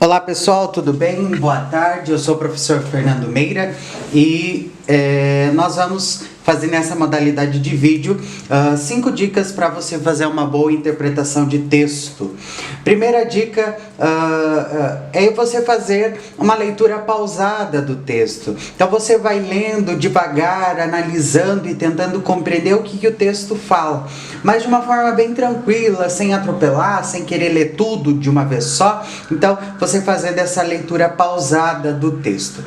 Olá pessoal, tudo bem? Boa tarde, eu sou o professor Fernando Meira e nós vamos fazer nessa modalidade de vídeo 5 dicas para você fazer uma boa interpretação de texto. Primeira dica é você fazer uma leitura pausada do texto. Então você vai lendo devagar, analisando e tentando compreender o que o texto fala, mas de uma forma bem tranquila, sem atropelar, sem querer ler tudo de uma vez só. Então você fazendo essa leitura pausada do texto.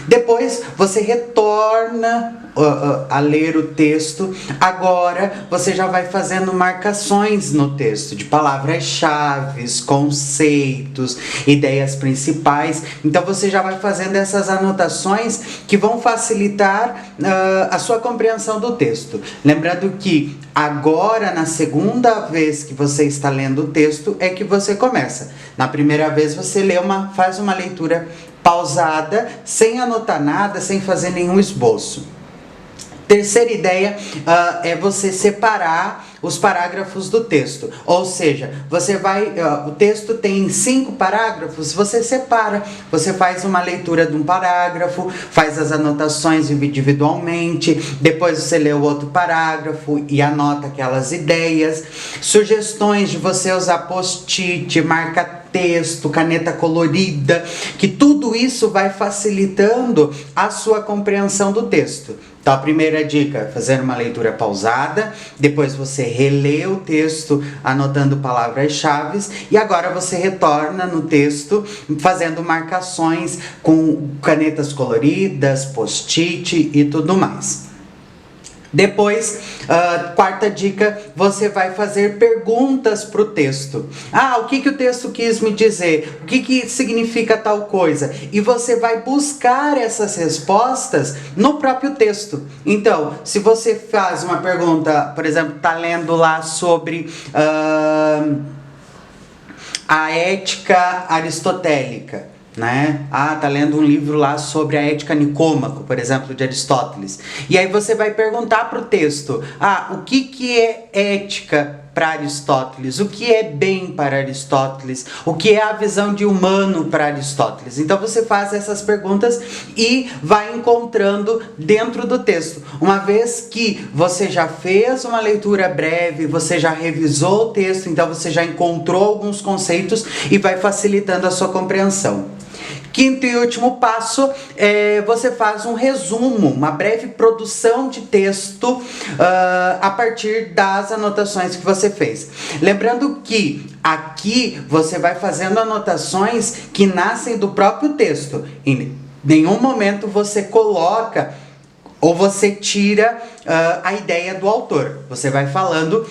Depois você retorna a ler o texto. Agora você já vai fazendo marcações no texto de palavras-chave, conceitos, ideias principais. Então você já vai fazendo essas anotações que vão facilitar a sua compreensão do texto. Lembrando que agora, na segunda vez que você está lendo o texto, é que você começa. Na primeira vez você faz uma leitura pausada, sem anotar nada, sem fazer nenhum esboço. Terceira ideia é você separar os parágrafos do texto, ou seja, o texto tem 5 parágrafos, você separa, você faz uma leitura de um parágrafo, faz as anotações individualmente, depois você lê o outro parágrafo e anota aquelas ideias, sugestões de você usar post-it, marca-texto, caneta colorida, que tudo isso vai facilitando a sua compreensão do texto. Então a primeira dica é fazer uma leitura pausada, depois você relê o texto anotando palavras-chave e agora você retorna no texto fazendo marcações com canetas coloridas, post-it e tudo mais. Depois, quarta dica, você vai fazer perguntas para o texto. O que o texto quis me dizer? O que significa tal coisa? E você vai buscar essas respostas no próprio texto. Então, se você faz uma pergunta, por exemplo, está lendo lá sobre a ética aristotélica, né? Tá lendo um livro lá sobre a ética Nicômaco, por exemplo, de Aristóteles. E aí você vai perguntar para o texto, o que é ética para Aristóteles? O que é bem para Aristóteles? O que é a visão de humano para Aristóteles? Então você faz essas perguntas e vai encontrando dentro do texto. Uma vez que você já fez uma leitura breve, você já revisou o texto, então você já encontrou alguns conceitos e vai facilitando a sua compreensão. Quinto e último passo, você faz um resumo, uma breve produção de texto a partir das anotações que você fez. Lembrando que aqui você vai fazendo anotações que nascem do próprio texto. Em nenhum momento você coloca ou você tira a ideia do autor. Você vai falando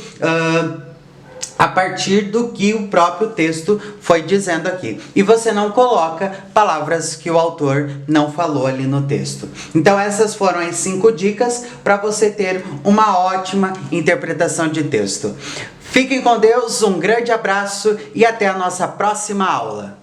a partir do que o próprio texto foi dizendo aqui. E você não coloca palavras que o autor não falou ali no texto. Então essas foram as 5 dicas para você ter uma ótima interpretação de texto. Fiquem com Deus, um grande abraço e até a nossa próxima aula.